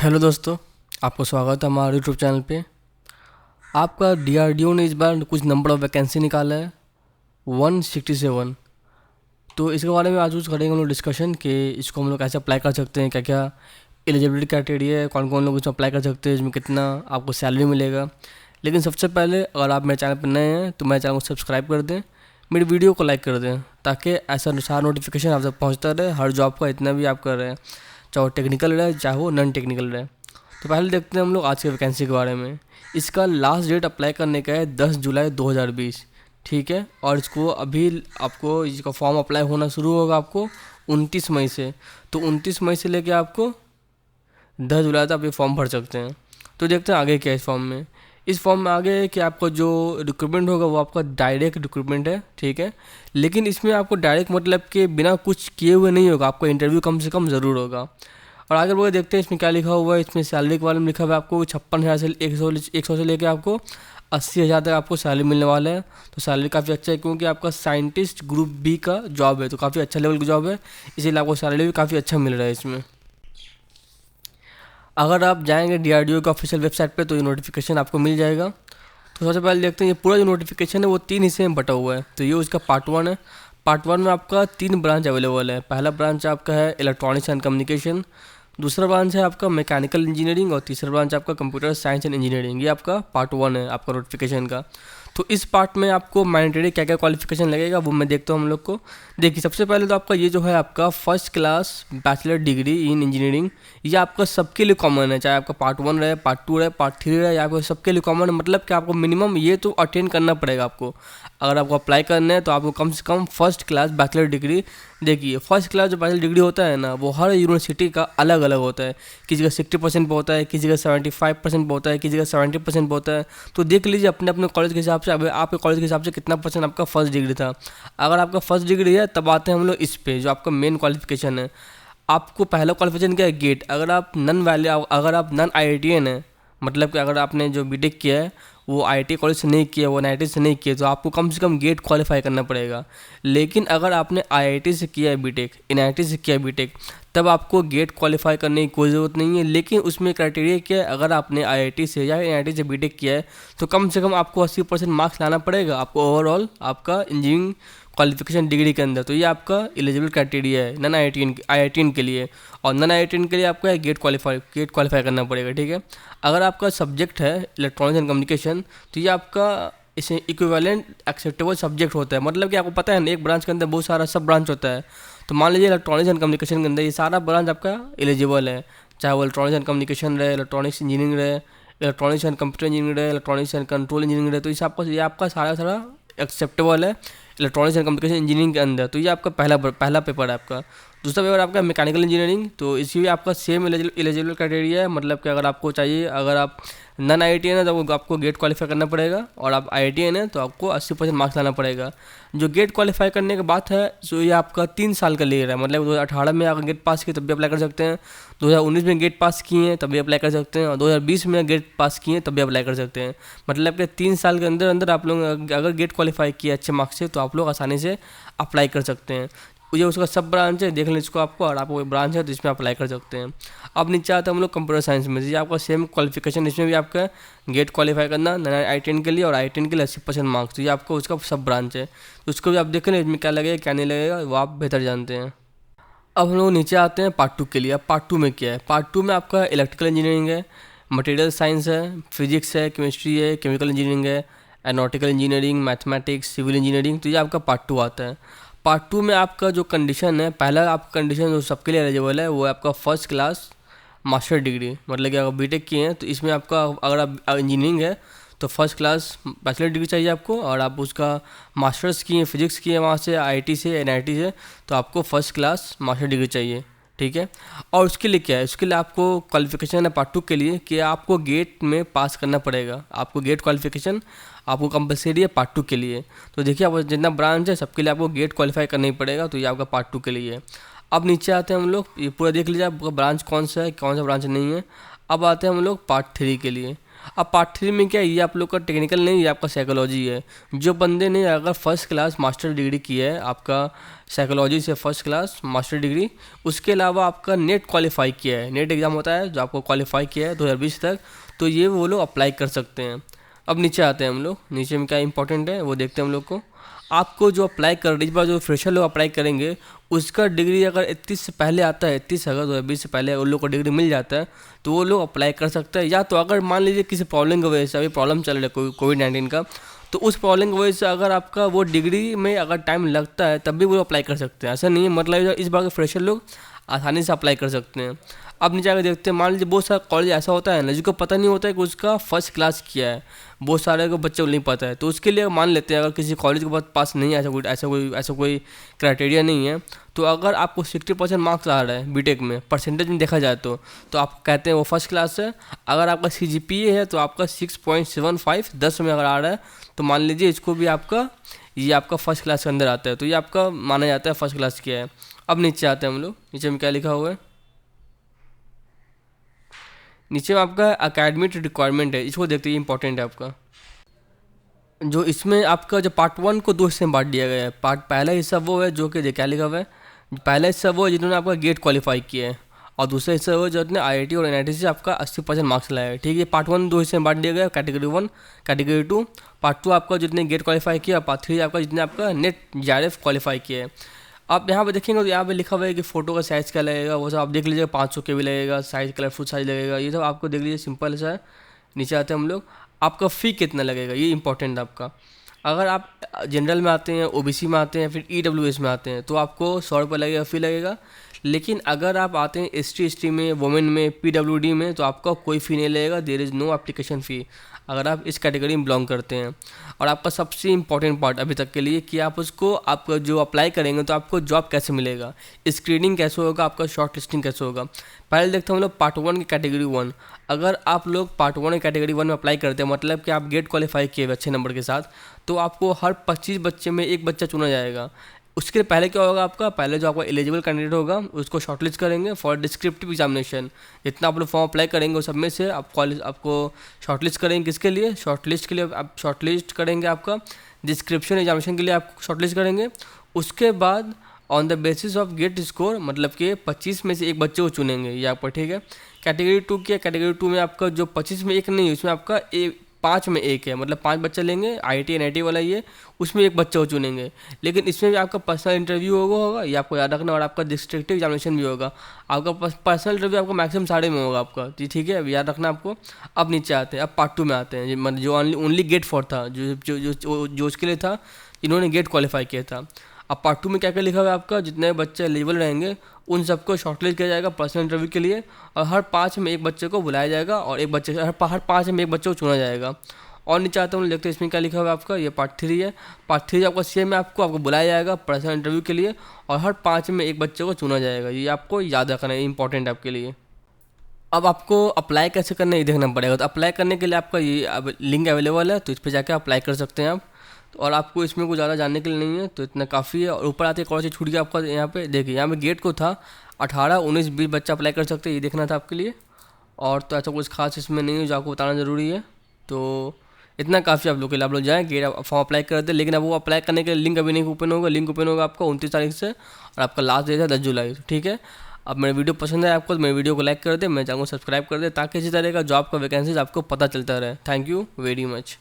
Hello दोस्तों, आपको स्वागत है हमारे यूट्यूब चैनल पे। आपका डीआरडीओ ने इस बार कुछ नंबर ऑफ वैकेंसी निकाला है 167। तो इसके बारे में आज कुछ करेंगे हम लोग डिस्कशन कि इसको हम लोग कैसे अप्लाई कर सकते हैं, क्या क्या एलिजिबिलिटी क्राइटेरिया है, कौन कौन लोग इसमें अप्लाई कर सकते हैं, इसमें कितना आपको सैलरी मिलेगा। लेकिन सबसे पहले अगर आप मेरे चैनल पर नए हैं तो मेरे चैनल को सब्सक्राइब कर दें, मेरी वीडियो को लाइक कर दें, ताकि ऐसा सारा नोटिफिकेशन आप तक पहुँचता रहे हर जॉब का, इतना भी आप कर रहे हैं, चाहे वो टेक्निकल रहे चाहे वो नॉन टेक्निकल रहे। तो पहले देखते हैं हम लोग आज के वैकेंसी के बारे में। इसका लास्ट डेट अप्लाई करने का है 10 जुलाई 2020, ठीक है। और इसको अभी आपको इसका फॉर्म अप्लाई होना शुरू होगा आपको 29 मई से। तो 29 मई से लेके आपको 10 जुलाई तक आप ये फॉर्म भर सकते हैं। तो देखते हैं आगे क्या है इस फॉर्म में। इस फॉर्म में आगे है कि आपका जो रिक्रूटमेंट होगा वो आपका डायरेक्ट रिक्रूटमेंट है, ठीक है। लेकिन इसमें आपको डायरेक्ट मतलब कि बिना कुछ किए हुए नहीं होगा, आपका इंटरव्यू कम से कम ज़रूर होगा। और आगे बढ़कर देखते हैं इसमें क्या लिखा हुआ है। इसमें सैलरी के बारे में लिखा हुआ है आपको 56,000 से 100 से लेकर आपको 80,000 तक आपको सैलरी मिलने वाला है। तो सैलरी काफ़ी अच्छा है, क्योंकि आपका साइंटिस्ट ग्रुप बी का जॉब है, तो काफ़ी अच्छा लेवल का जॉब है, इसीलिए आपको सैलरी भी काफ़ी अच्छा मिल रहा है इसमें। अगर आप जाएंगे डीआरडीओ के ऑफिशियल वेबसाइट पे तो ये नोटिफिकेशन आपको मिल जाएगा। तो सबसे पहले देखते हैं, ये पूरा जो नोटिफिकेशन है वो 3 हिस्से में बटा हुआ है। तो ये उसका पार्ट 1 है। पार्ट 1 में आपका 3 ब्रांच अवेलेबल है। पहला ब्रांच आपका है इलेक्ट्रॉनिक्स एंड कम्युनिकेशन, दूसरा ब्रांच है आपका मैकेनिकल इंजीनियरिंग, और तीसरा ब्रांच आपका कंप्यूटर साइंस एंड इंजीनियरिंग। ये आपका पार्ट 1 है आपका नोटिफिकेशन का। तो इस पार्ट में आपको मैंडेटरी क्या क्या क्वालिफिकेशन लगेगा वो मैं देखता हूँ हम लोग को। देखिए सबसे पहले तो आपका ये जो है आपका first class bachelor degree in engineering, ये आपका सबके लिए कॉमन है, चाहे आपका पार्ट 1 रहे, पार्ट 2 रहे, पार्ट 3 रहे, या आपको सबके लिए कॉमन है। मतलब कि आपको मिनिमम ये तो अटेंड करना पड़ेगा आपको। अगर आपको अप्लाई करना है तो आपको कम से come first class bachelor degree. देखिए फर्स्ट क्लास जो बैचलर डिग्री होता है ना, वो हर यूनिवर्सिटी का अलग अलग होता है। किसी का 60% पे होता है, किसी का 75% पे होता है, किसी का 70% पे होता है। तो देख लीजिए अपने अपने कॉलेज के हिसाब से, अब आपके कॉलेज के हिसाब से कितना परसेंट आपका फर्स्ट डिग्री था। अगर आपका फर्स्ट डिग्री है तब आते हैं हम लोग इस पे, जो आपका मेन क्वालिफिकेशन है। आपको पहला क्वालिफिकेशन क्या है? गेट। अगर आप नन आईआईटीएन है, मतलब कि अगर आपने जो बीटेक किया है वो आईआईटी कॉलेज से नहीं किया, वो एनआईटी से नहीं किया, तो आपको कम से कम गेट क्वालिफाई करना पड़ेगा। लेकिन अगर आपने आईआईटी से किया है बीटेक, एनआईटी से किया है बीटेक, तब आपको गेट क्वालिफाई करने की कोई ज़रूरत नहीं है। लेकिन उसमें क्राइटेरिया क्या है, अगर आपने आईआईटी से या एनआईटी से बीटेक किया है तो कम से कम आपको 80% मार्क्स लाना पड़ेगा आपको ओवरऑल आपका इंजीनियरिंग क्वालिफिकेशन डिग्री के अंदर। तो ये आपका एलिजिबल क्राइटेरिया है नन आईआईटीएन के लिए। और नन आईआईटीएन के लिए आपका गेट क्वालिफाई करना पड़ेगा, ठीक है। अगर आपका सब्जेक्ट है इलेक्ट्रॉनिक्स एंड कम्युनिकेशन, तो ये आपका इसे इक्विवेलेंट एक्सेप्टेबल सब्जेक्ट होता है। मतलब कि आपको पता है ना, एक ब्रांच के अंदर बहुत सारा सब ब्रांच होता है। तो मान लीजिए इलेक्ट्रॉनिक्स एंड कम्युनिकेशन के अंदर ये सारा ब्रांच आपका एलिजिबल है, चाहे वो इलेक्ट्रॉनिक्स एंड कम्युनिकेशन रहे, इलेक्ट्रॉनिक्स इंजीनियरिंग रहे, इलेक्ट्रॉनिक्स एंड कंप्यूटर इंजीनियरिंग रहे, इलेक्ट्रॉनिक्स एंड कंट्रोल इंजीनियरिंग रहे। तो ये आपका सारा एक्सेप्टेबल है इलेक्ट्रॉनिक्स एंड कम्युनिकेशन इंजीनियरिंग के अंदर। तो ये आपका पहला पेपर है आपका। दूसरा पेपर आपका मैकेनिकल इंजीनियरिंग, तो इसी भी आपका सेम एलिजिबल क्राइटेरिया है। मतलब कि अगर आपको चाहिए, अगर आप नन आईआईटीएन है तो आपको गेट क्वालिफाई करना पड़ेगा, और आप आईआईटीएन है तो आपको 80% मार्क्स लाना पड़ेगा। जो गेट क्वालिफाई करने के बाद है सो ये आपका 3 साल का ले रहा है। मतलब 2018 में अगर गेट पास किए तब भी अप्लाई कर सकते हैं, 2019 में गेट पास किए हैं तब भी अप्लाई कर सकते हैं, और 2020 में गेट पास किए हैं तब भी अप्लाई कर सकते हैं। मतलब कि 3 साल के अंदर अंदर आप लोग अगर गेट क्वालिफाई किए अच्छे मार्क्स से तो आप लोग आसानी से अप्लाई कर सकते हैं। ये उसका सब ब्रांच है, देख लें इसको आपको, और आपको ब्रांच है तो इसमें अप्लाई कर सकते हैं। अब नीचे आता है हम लोग कंप्यूटर साइंस में। ये आपका सेम क्वालिफिकेशन, इसमें भी आपका गेट क्वालिफाई करना नन आईआईटीएन के लिए, और आईआईटीएन के लिए 80% मार्क्स। तो ये आपको उसका सब ब्रांच है, तो उसको भी आप देख लें इसमें क्या लगेगा क्या नहीं लगेगा, वो आप बेहतर जानते हैं। अब हम लोग नीचे आते हैं पार्ट 2 के लिए। अब पार्ट 2 में क्या है? पार्ट 2 में आपका इलेक्ट्रिकल इंजीनियरिंग है, मटेरियल साइंस है, फिजिक्स है, केमिस्ट्री है, केमिकल इंजीनियरिंग है, aeronautical engineering, mathematics, civil engineering. तो ये आपका पार्ट 2 आता है। पार्ट 2 में आपका जो कंडीशन है, पहला आपका कंडीशन जो सबके लिए एलिजिबल है वो है आपका फर्स्ट क्लास मास्टर डिग्री। मतलब कि अगर बीटेक किए हैं तो इसमें आपका, अगर आप इंजीनियरिंग है तो फर्स्ट क्लास बैचलर डिग्री चाहिए आपको, और आप उसका मास्टर्स किए फिजिक्स किए वहाँ से आईआईटी से एनआईटी से, तो आपको फर्स्ट क्लास मास्टर डिग्री चाहिए, ठीक है। और उसके लिए क्या है? उसके लिए आपको क्वालिफिकेशन है पार्ट 2 के लिए कि आपको गेट में पास करना पड़ेगा। आपको गेट क्वालिफिकेशन आपको कंपलसरी है पार्ट 2 के लिए। तो देखिए आप जितना ब्रांच है सबके लिए आपको गेट क्वालिफाई करना ही पड़ेगा, तो ये आपका पार्ट 2 के लिए है। अब नीचे आते हैं हम लोग, ये पूरा देख लीजिए आपका ब्रांच कौन सा है, कौन सा ब्रांच नहीं है। अब आते हैं हम लोग पार्ट 3 के लिए। अब पार्ट 3 में क्या है, ये आप लोग का टेक्निकल नहीं, ये आपका साइकोलॉजी है। जो बंदे ने अगर फर्स्ट क्लास मास्टर डिग्री की है आपका साइकोलॉजी से, फर्स्ट क्लास मास्टर डिग्री, उसके अलावा आपका नेट क्वालिफाई किया है, नेट एग्ज़ाम होता है जो आपको क्वालिफाई किया है 2020 तक, तो ये वो लोग अप्लाई कर सकते हैं। अब नीचे आते हैं हम लोग, नीचे में क्या इंपॉर्टेंट है वो देखते हैं हम लोग को। आपको जो अप्लाई कर इस बार जो फ्रेशर लोग अप्लाई करेंगे, उसका डिग्री अगर 31 से पहले आता है, 31 अगस्त 2020 से पहले उन लोग को डिग्री मिल जाता है, तो वो लोग अप्लाई कर सकते हैं। या तो अगर मान लीजिए किसी प्रॉब्लम की वजह से, अभी प्रॉब्लम चल रहा है कोविड-19 का, तो उस प्रॉब्लम की वजह से अगर आपका वो डिग्री में अगर टाइम लगता है तब भी वो अप्लाई कर सकते हैं। ऐसा नहीं है, मतलब इस बार के फ्रेशर लोग आसानी से अप्लाई कर सकते हैं। अब नीचे आकर देखते हैं, मान लीजिए बहुत सारा कॉलेज ऐसा होता है ना जिसको पता नहीं होता है कि उसका फर्स्ट क्लास किया है, बहुत सारे को बच्चे को नहीं पता है, तो उसके लिए मान लेते हैं अगर किसी कॉलेज के पास नहीं है, ऐसा कोई क्राइटेरिया नहीं है, तो अगर आपको 60% मार्क्स आ रहा है बीटेक में, परसेंटेज में देखा जाए तो आप कहते हैं वो फर्स्ट क्लास है। अगर आपका CGPA है तो आपका 6.75 10 में अगर आ रहा है तो मान लीजिए इसको भी आपका, ये आपका फर्स्ट क्लास के अंदर आता है, तो ये आपका माना जाता है फर्स्ट क्लास किया है। अब नीचे आते हैं हम लोग, नीचे में क्या लिखा हुआ है, नीचे में आपका एकेडमिक रिक्वायरमेंट है, इसको देखते हैं, इंपॉर्टेंट है आपका। जो इसमें आपका जो पार्ट 1 को 2 हिस्से में बांट दिया गया है। पहला हिस्सा वो है जो कि क्या लिखा हुआ है, पहला हिस्सा वो है जिन्होंने आपका गेट क्वालिफाई किया है, और दूसरा हिस्सा वो जो अपने IIT और NIT से आपका 80% मार्क्स लाया है। ठीक है, पार्ट 1 2 हिस्से में बांट दिया गया, कैटेगरी 1 कैटेगरी 2। पार्ट 2 आपका जितने गेट क्वालिफाई किया, पार्ट 3 आपका जितने आपका नेट JRF क्वालिफाई किया है। आप यहाँ पे देखेंगे तो यहाँ पे लिखा हुआ है कि फ़ोटो का साइज़ क्या लगेगा, वो सब आप देख लीजिएगा, 500 के भी लगेगा, साइज़ कलरफुल साइज़ लगेगा, ये सब आपको देख लीजिए, सिंपल सा है। नीचे आते हैं हम लोग, आपका फ़ी कितना लगेगा, ये इंपॉर्टेंट है आपका। अगर आप जनरल में आते हैं, OBC में आते हैं, फिर EWS में आते हैं, तो आपको 100 रुपये लगेगा, फ़ी लगेगा। लेकिन अगर आप आते हैं ST में, वुमेन में, PWD में, तो आपका कोई फ़ी नहीं लगेगा, there is no application fee, अगर आप इस कैटेगरी में बिलोंग करते हैं। और आपका सबसे इंपॉर्टेंट पार्ट अभी तक के लिए कि आप जो अप्लाई करेंगे तो आपको जॉब कैसे मिलेगा, स्क्रीनिंग कैसे होगा, आपका शॉर्ट लिस्टिंग कैसे होगा। पहले देखते हैं हम लोग पार्ट 1 की कैटेगरी 1। अगर आप लोग पार्ट 1 की कैटेगरी 1 में अप्लाई करते हैं, मतलब कि आप गेट क्वालिफाई किए अच्छे नंबर के साथ, तो आपको हर 25 बच्चे में एक बच्चा चुना जाएगा। उसके पहले क्या होगा, आपका पहले जो आपका एलिजिबल कैंडिडेट होगा उसको शॉर्टलिस्ट करेंगे फॉर डिस्क्रिप्टिव एग्जामिनेशन। जितना आप लोग फॉर्म अप्लाई करेंगे उस सब में से आपको शॉर्टलिस्ट करेंगे, किसके लिए, शॉर्टलिस्ट के लिए आप शॉर्टलिस्ट करेंगे, आपका डिस्क्रिप्शन एग्जामिनेशन के लिए आप शॉर्टलिस्ट करेंगे। उसके बाद on the basis of GATE score, मतलब कि 25 में से एक बच्चे को चुनेंगे, ये आपका ठीक है। कैटेगरी 2 की है, कैटेगरी 2 में आपका जो 25 में एक नहीं, उसमें आपका 5 में एक है, मतलब 5 बच्चे लेंगे, IIT NIT वाला ये, उसमें एक बच्चा को चुनेंगे। लेकिन इसमें भी आपका पर्सनल इंटरव्यू होगा, ये आपको याद रखना, और आपका डिस्ट्रिक्टिव एग्जामिनेशन भी होगा। आपका पर्सनल इंटरव्यू आपका मैक्सिमम 12:30 में होगा आपका, ठीक है, याद रखना आपको। अब नीचे आते हैं, अब पार्ट 2 में आते हैं, मतलब जो ओनली गेट 4 था, जो उसके लिए था, इन्होंने गेट क्वालिफाई किया था। अब पार्ट 2 में क्या क्या लिखा हुआ है, आपका जितने बच्चे एलिजिबल रहेंगे उन सबको शॉर्टलिस्ट किया जाएगा पर्सनल इंटरव्यू के लिए, और हर 5 में एक बच्चे को बुलाया जाएगा, और एक बच्चे हर 5 में एक बच्चे को चुना जाएगा। और नीचे आता हूँ, देखते हैं इसमें क्या लिखा हुआ है आपका, ये पार्ट 3 है। पार्ट 3 आपका सेम है, आपको बुलाया जाएगा पर्सनल इंटरव्यू के लिए, और हर 5 में एक बच्चे को चुना जाएगा, ये आपको याद रखना है, इंपॉर्टेंट है आपके लिए। अब आपको अप्लाई कैसे करना है ये देखना पड़ेगा। तो अप्लाई करने के लिए आपका ये अब लिंक अवेलेबल है, तो इस पर जाकर अप्लाई कर सकते हैं आप। और आपको इसमें कुछ ज़्यादा जानने के लिए नहीं है, तो इतना काफ़ी है। और ऊपर आते एक और चीज़ छूट गया आपका, यहाँ पे देखिए, यहाँ पे गेट को था 18, 19, 20 बच्चा अप्लाई कर सकते हैं, ये देखना था आपके लिए। और तो ऐसा कुछ खास इसमें नहीं है जो आपको बताना ज़रूरी है, तो इतना काफ़ी आप लोग के लिए। आप लोग जाएँ, गेट फॉर्म अप्लाई कर दें, लेकिन अब वो अप्लाई करने के लिए लिंक अभी नहीं ओपन होगा। लिंक ओपन होगा आपका 29 तारीख से, और आपका लास्ट डेट है 10 जुलाई, ठीक है। अब मेरी वीडियो पसंद है आपको तो मेरी वीडियो को लाइक कर दे, मैं चाहूँगा सब्सक्राइब कर दे, ताकि इसी तरह का जॉब का वैकेंसीज आपको पता चलता रहे। Thank you very much.